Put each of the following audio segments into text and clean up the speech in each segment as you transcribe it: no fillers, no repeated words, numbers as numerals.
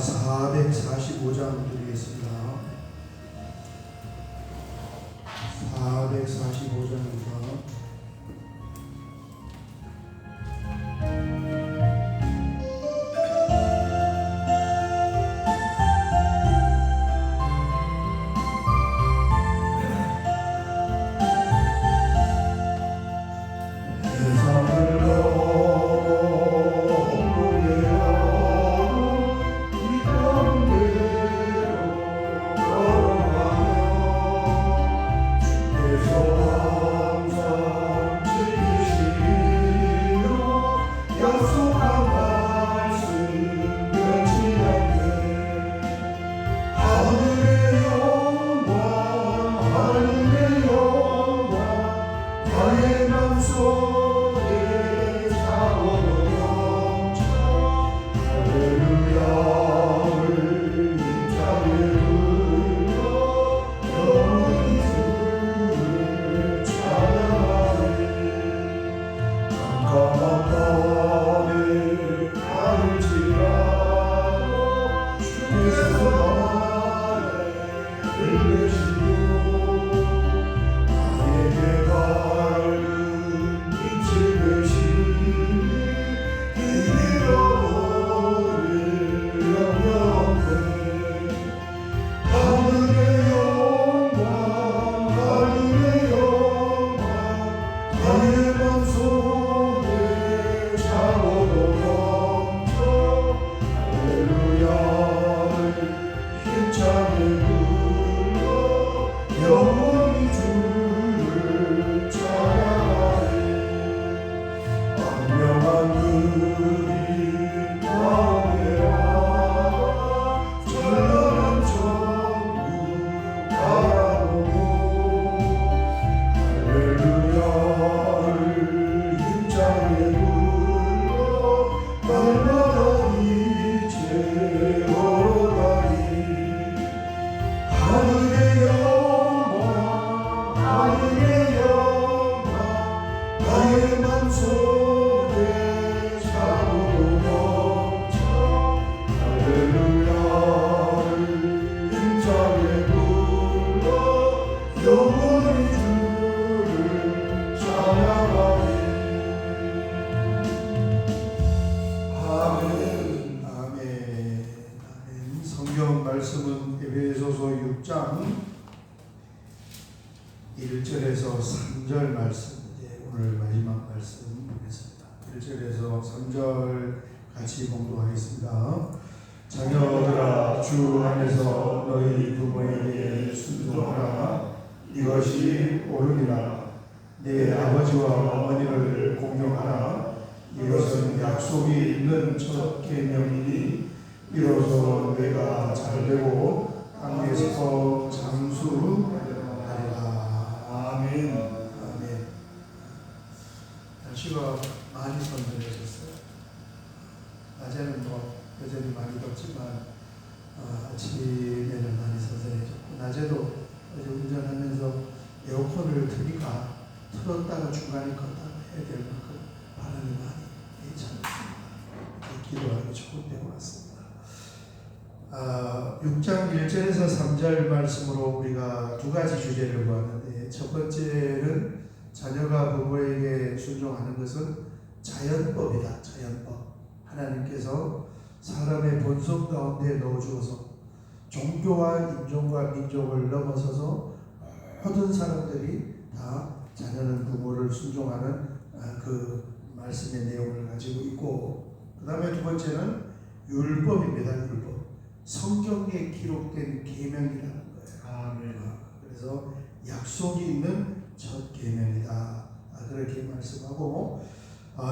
445장 드리겠습니다. 445장입니다. 말씀은 에베소서 6장 1절에서 3절 말씀, 오늘 마지막 말씀 보겠습니다. 1절에서 3절 같이 봉독하겠습니다. 자녀들아, 주 안에서 너희 부모에게 순종하라. 이것이 옳으니라. 내 아버지와 어머니를 공경하라. 이것은 약속이 있는 첫 계명이니 이로써 내가 잘되고 땅에서 장수하리라. 아멘. 아멘. 날씨가 많이 선선해졌어요. 낮에는 여전히 많이 덥지만 아침에는 많이 선선해졌고, 낮에도 어제 운전하면서 에어컨을 틀었다가 중간에 껐다가 해야 될 만큼 바람이 많이 괜찮습니다. 기도하기 좋은 때가 왔습니다. 6장 1절에서 3절 말씀으로 우리가 두 가지 주제를 보았는데, 첫 번째는 자녀가 부모에게 순종하는 것은 자연법이다. 자연법. 하나님께서 사람의 본성 가운데 넣어주어서 종교와 인종과 민족을 넘어서서 모든 사람들이 다 자녀는 부모를 순종하는 그 말씀의 내용을 가지고 있고, 그 다음에 두 번째는 율법입니다. 율법. 성경에 기록된 계명이라는 거예요. 아멘. 그래서 약속이 있는 첫 계명이다. 그렇게 말씀하고,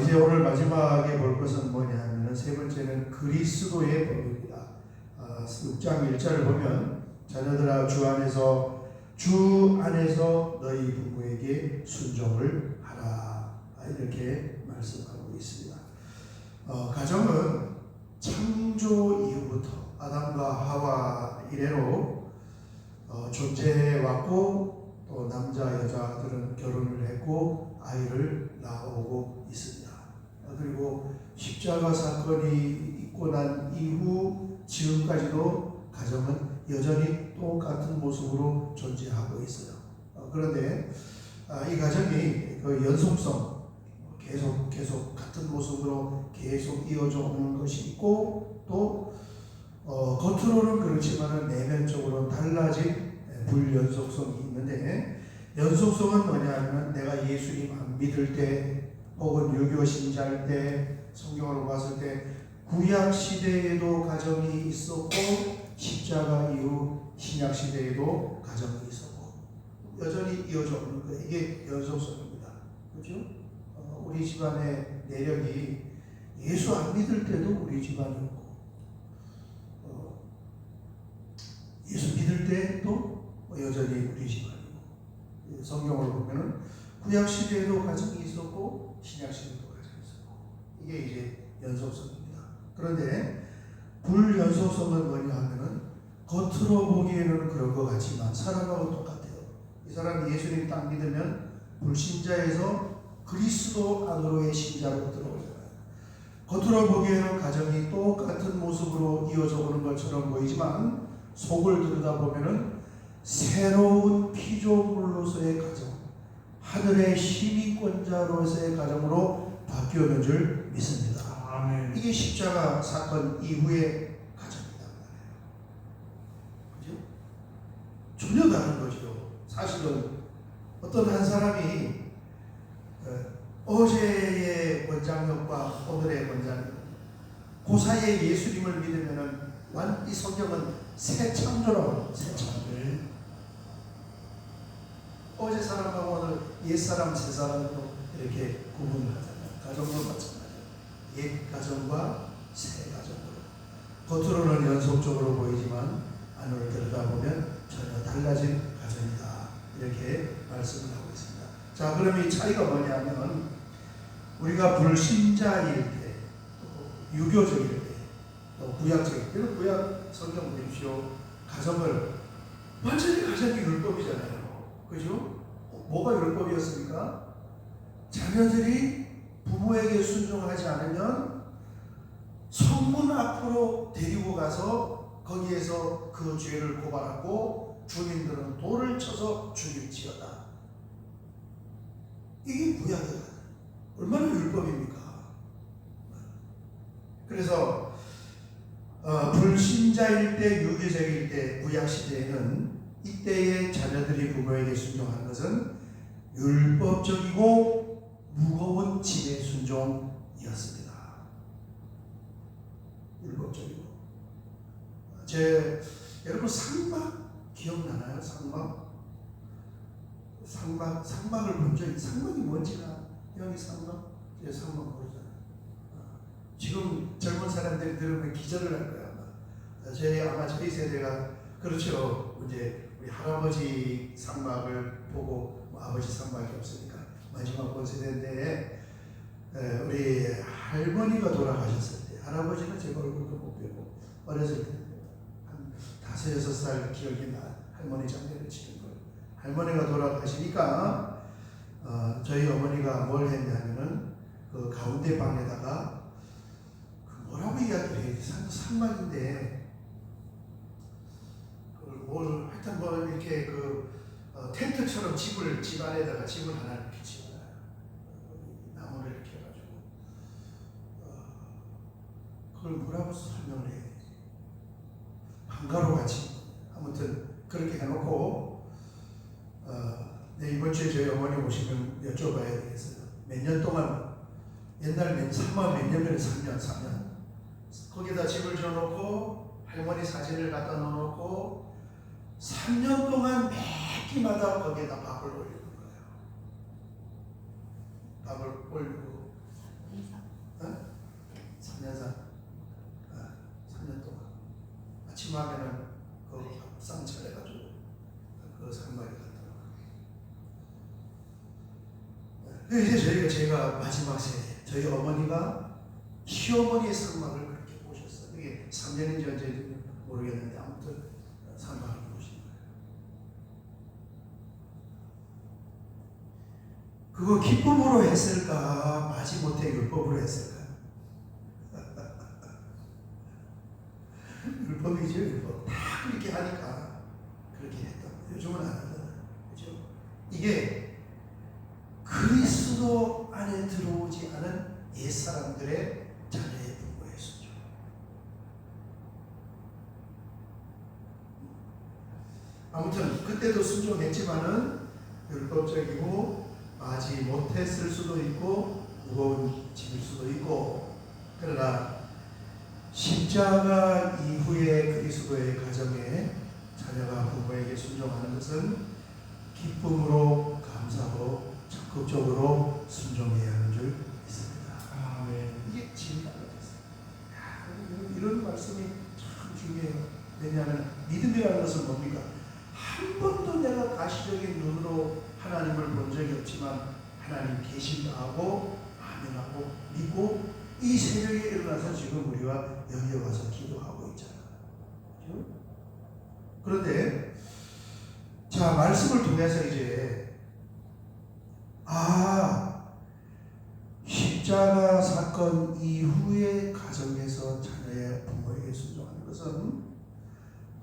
이제 오늘 마지막에 볼 것은 뭐냐 하면, 세 번째는 그리스도의 법입니다. 6장 1절을 보면, 자녀들아, 주 안에서 너희 부모에게 순종을 하라. 이렇게 말씀하고 있습니다. 가정은 창조 이후부터 아담과 하와 이래로 존재해왔고, 또 남자 여자들은 결혼을 했고 아이를 낳아오고 있습니다. 그리고 십자가 사건이 있고 난 이후 지금까지도 가정은 여전히 똑같은 모습으로 존재하고 있어요. 그런데 이 가정이 그 연속성, 계속 같은 모습으로 계속 이어져 오는 것이 있고, 또 겉으로는 그렇지만 내면적으로 달라진 불연속성이 있는데, 연속성은 뭐냐면 내가 예수님 안 믿을 때 혹은 유교 신자일 때 성경을 봤을 때 구약 시대에도 가정이 있었고, 십자가 이후 신약 시대에도 가정이 있었고 여전히 이어져 오는 거예요. 이게 연속성입니다. 그렇죠? 우리 집안의 내력이 예수 안 믿을 때도 우리 집안이었고, 예수 믿을 때도 여전히 우리 집안이고, 성경을 보면은 구약 시대에도 가정이 있었고 신약 시대에도 가정이 있었고, 이게 이제 연속성입니다. 그런데 불연속성은 뭐냐 하면은 겉으로 보기에는 그런 것 같지만 사람하고 똑같아요. 이 사람이 예수님 딱 믿으면 불신자에서 그리스도 안으로의 신자로 들어오잖아요. 겉으로 보기에는 가정이 똑같은 모습으로 이어져 오는 것처럼 보이지만 속을 들여다보면은 새로운 피조물로서의 가정, 하늘의 시민권자로서의 가정으로 바뀌어오는 줄 믿습니다. 아멘. 이게 십자가 사건 이후의 가정이다. 그죠? 전혀 다른 거죠. 사실은 어떤 한 사람이 어제의 원장력과 오늘의 원장력, 그 사이에 예수님을 믿으면은 이 성경은 새 창조라고, 새 창조. 어제 사람하고 오늘 옛 사람, 새 사람으로 이렇게 구분을 하잖아요. 가정도 마찬가지예요. 옛 가정과 새 가정으로. 겉으로는 연속적으로 보이지만 안으로 들여다보면 전혀 달라진 가정이다. 이렇게 말씀을 하고 있습니다. 자, 그럼 이 차이가 뭐냐면 우리가 불신자일 때, 또 유교적일 때, 또 구약적일 때, 구약 성경 보십시오. 가정을 완전히 가정이 율법이잖아요. 그죠? 뭐가 율법이었습니까? 자녀들이 부모에게 순종하지 않으면 성문 앞으로 데리고 가서 거기에서 그 죄를 고발하고 주민들은 돌을 쳐서 죽일지어다. 이게 구약이에요. 얼마나 율법입니까? 그래서 불신자일 때, 유교적일 때, 구약시대에는 이때의 자녀들이 부모에게 순종하는 것은 율법적이고 무거운 지배 순종이었습니다. 율법적이고. 여러분 상막 기억나나요? 상막을 본 적이, 상막이 뭔지나 형이 상막? 제 상막 모르잖아요. 지금 젊은 사람들이 들으면 기절을 할 거야. 아마 저희 세대가 그렇죠. 이제 우리 할아버지 상막을 보고 아버지 상막이 없으니까 마지막 본 세대인데, 우리 할머니가 돌아가셨을 때, 할아버지는 제가 얼굴도 못 뵈고 어렸을 때 한 5-6살 기억이 나. 할머니 장례를 치는 걸. 할머니가 돌아가시니까 저희 어머니가 뭘 했냐면은 그 가운데 방에다가 뭐라고 이야기를 해야 돼? 상막인데 하여튼 이렇게 텐트처럼 집 안에다가 집을 하나 이렇게 지어놔요. 나무를 이렇게 해가지고 그걸 뭐라고 설명을 해야 되지? 방가로 같이. 아무튼 그렇게 해놓고 이번 주에 저희 어머니 오시면 여쭤봐야 되겠어요. 몇 년 동안, 옛날 상마 몇 년이면 3년 거기다 집을 지어놓고 할머니 사진을 갖다 넣어놓고 3년 동안 매 끼마다 거기에다 밥을 올리는 거예요. 밥을 올리고 3년 동안 아침 하면은 쌍 차려가지고 그 상마리 갖다 놓고. 이제 제가 마지막 세대, 저희 어머니가 시어머니의 상막을 그렇게 보셨어요. 이게 3년인지 언제인지 모르겠는데 아무튼 상막을 보신 거예요. 그거 기쁨으로 했을까, 마지못해 율법으로 했을까? 율법 다 그렇게 하니까 그렇게 했다. 요즘은 안 하잖아요. 그죠? 이게 그리스도 안에 들어오지 않은 옛사람들의 자녀의 부모의 순종. 아무튼 그때도 순종했지만은 율법적이고 마지 못했을 수도 있고 무거운 짐일 수도 있고, 그러나 십자가 이후에 그리스도의 가정에 자녀가 부모에게 순종하는 것은 기쁨으로 감사하고 적극적으로 순종해야 하는 줄 믿습니다. 이게 진리가 됐어요. 이런 말씀이 참 중요해요. 왜냐하면 믿음이라는 것은 뭡니까? 한 번도 내가 가시적인 눈으로 하나님을 본 적이 없지만 하나님 계신다 하고 아멘하고 믿고 이 새벽에 일어나서 지금 우리가 여기에 와서 기도하고 있잖아요. 그렇죠? 그런데 자, 말씀을 통해서 이제 십자가 사건 이후의 가정에서 자녀의 부모에게 순종하는 것은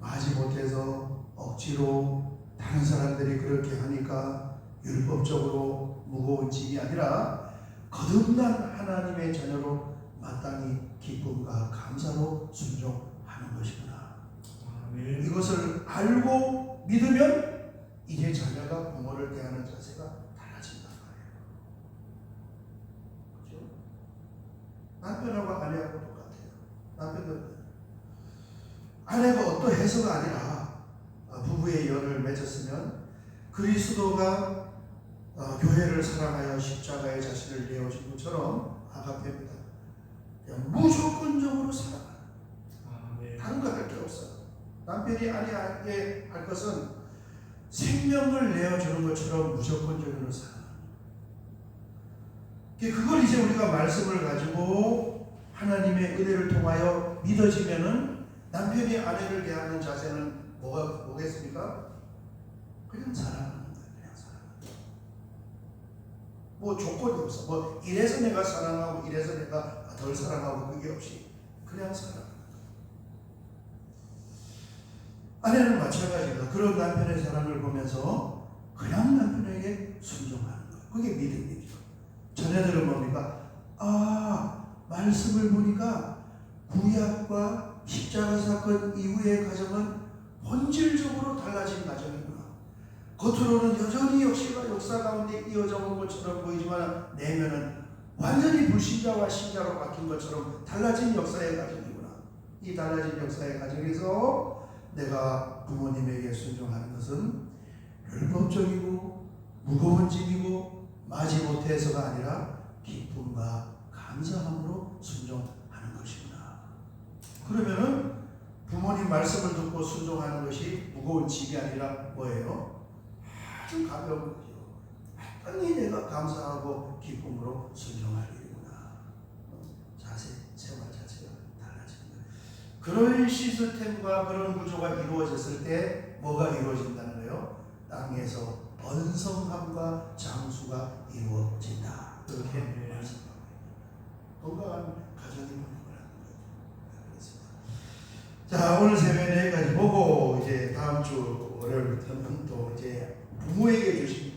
마지 못해서 억지로 다른 사람들이 그렇게 하니까 율법적으로 무거운 짐이 아니라 거듭난 하나님의 자녀로 마땅히 기쁨과 감사로 순종하는 것이구나. 이것을 알고 믿으면 이제 자녀가 부모를 대하는 자세가 달라진단 말이에요. 그렇죠? 남편하고 아내하고 똑같아요. 남편도 아내가 어떠해서가 아니라 부부의 연을 맺었으면 그리스도가 교회를 사랑하여 십자가의 자신을 내어준 것처럼 아가페입니다. 무조건적으로 사랑하는. 다른 거 할 게 없어요. 남편이 아내에게 할 것은 생명을 내어주는 것처럼 무조건적으로 사랑하는. 그걸 이제 우리가 말씀을 가지고 하나님의 은혜를 통하여 믿어지면은 남편이 아내를 대하는 자세는 뭐겠습니까? 그냥 사랑하는 거예요. 그냥 사랑하는 거예요. 뭐 조건이 없어. 뭐 이래서 내가 사랑하고 이래서 내가 덜 사랑하고 그게 없이 그냥 사랑하는 거예요. 아내는 마찬가지입니다. 그런 남편의 사랑을 보면서 그냥 남편에게 순종하는 거예요. 그게 믿음이죠. 자녀들은 뭡니까? 말씀을 보니까 구약과 십자가 사건 이후의 가정은 본질적으로 달라진 가정이구나. 겉으로는 여전히 역사 가운데 이어져 온 것처럼 보이지만 내면은 완전히 불신자와 신자로 바뀐 것처럼 달라진 역사의 가정이구나. 이 달라진 역사의 가정에서 내가 부모님에게 순종하는 것은 율법적이고 무거운 짐이고 마지 못해서가 아니라 기쁨과 감사함으로 순종하는 것이구나. 그러면은 부모님 말씀을 듣고 순종하는 것이 무거운 짐이 아니라 뭐예요? 아주 가벼운 거죠. 마땅히 내가 감사하고 기쁨으로 순종할 일이구나. 생활 자체가 달라지는 거예요. 그런 시스템과 그런 구조가 이루어졌을 때 뭐가 이루어진다는 거예요? 땅에서 번성함과 장수가 이루어진다. 이렇게 말씀하고 건강한 가정이 보내라는 거죠. 자, 오늘 새벽에 여기까지 보고 이제 다음 주 월요일부터는 또 이제 부모에게 주신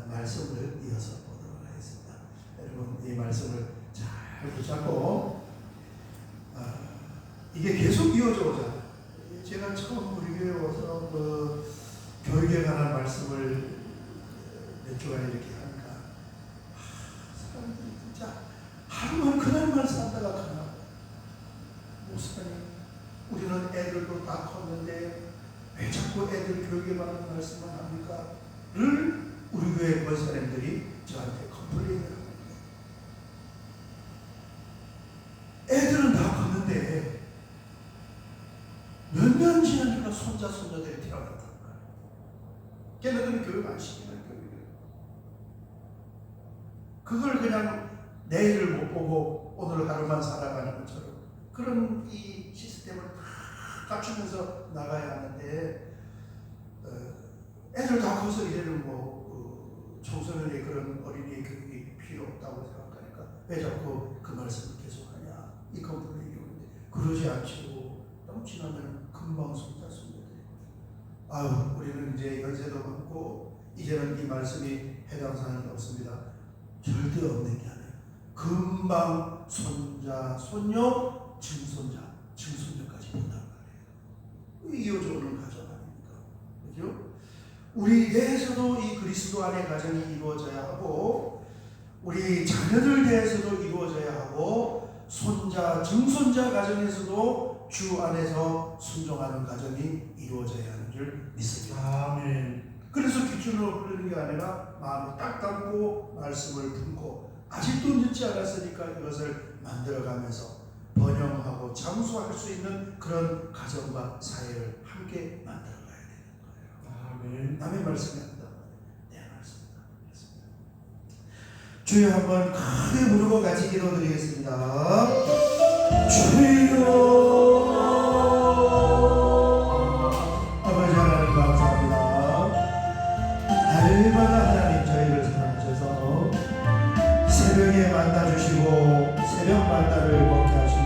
말씀을 이어서 보도록 하겠습니다. 여러분 이 말씀을 잘 붙잡고 이게 계속 이어져 오잖아요. 제가 처음 우리 교회 와서 그 교육에 관한 말씀을 몇 주간 이렇게 하니까 사람들이 진짜 하루만 그날만 살다가 가나. 목사님, 우리는 애들도 다 컸는데 왜 자꾸 애들 교육에 관한 말씀만 합니까? 를 우리 교회 권사님들이 저한테 컴플레인을 합니다. 애들은 다 컸는데 몇 년 지나니까 손자들이 태어났다는 거예요. 걔네들은 교육 안 시키는 교육이에요. 그걸 그냥 내일을 못 보고 오늘 하루만 살아가는 것처럼 그런 이 시스템을 다 갖추면서 나가야 하는데 애들 다 커서 이제는 청소년의 그런 어린이의 교육이 필요 없다고 생각하니까 왜 자꾸 그 말씀을 계속하냐 이 컴플레인이 오는데 그러지 않죠. 너무 지나면 금방 손자 손녀들이 아유 우리는 이제 연세도 많고 이제는 이 말씀이 해당 사항이 없습니다. 절대 없는 게 아니에요. 금방 손자 손녀 증손자 증손녀까지 본다는 말이에요. 이어져오는 가정 아닙니까? 그죠? 우리 내에서도 이 그리스도 안의 가정이 이루어져야 하고 우리 자녀들 대해서도 이루어져야 하고 손자, 증손자 가정에서도 주 안에서 순종하는 가정이 이루어져야 하는 줄 믿습니다. 아멘. 그래서 귓줄로 흐르는 게 아니라 마음을 딱 담고 말씀을 품고 아직도 늦지 않았으니까 이것을 만들어가면서 번영하고 장수할 수 있는 그런 가정과 사회를 함께 만들어가야 되는 거예요. 아멘. 남의 말씀이 아니다. 내 말씀이다. 주여 한번 크게 부르고 같이 기도드리겠습니다. 주여 아버지 하나님 감사합니다. 날마다 하나님 저희를 사랑하셔서 새벽에 만나주시고 새벽 만나를 먹게 하시고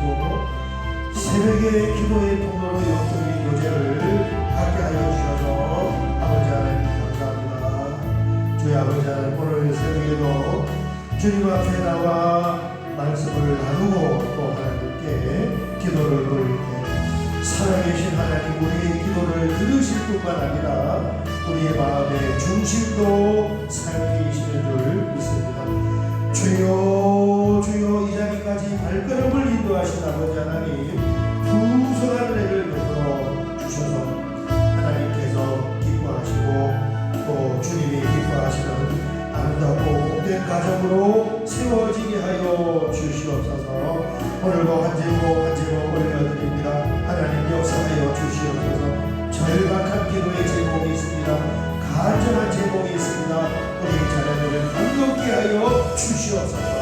새벽에 기도의 통로로 영적인 요제를 갖게 하여 주셔서 아버지 하나님 감사합니다. 주여 아버지 하나님 오늘 새벽에도 주님 앞에 나와 말씀을 나누고 또 하나님께 기도를 드릴 때 살아계신 하나님 우리의 기도를 들으실 뿐만 아니라 우리의 마음의 중심도 살피시는 줄 믿습니다. 주여 주여 이 자리까지 발걸음을 인도하신 아버지 하나님 구속한 은혜를 베풀어 주셔서 하나님께서 기뻐하시고 또 주님이 기뻐하시는 아름답고 복된 가정으로 세워지게 하여 주시옵소서. 오늘도 한 제목 한 제목 올려드립니다. 하나님 역사하여 주시옵소서. 절박한 기도의 제목이 있습니다. 간절한 제목이 있습니다. 우리 자녀들을 반갑게 하여 주시옵소서.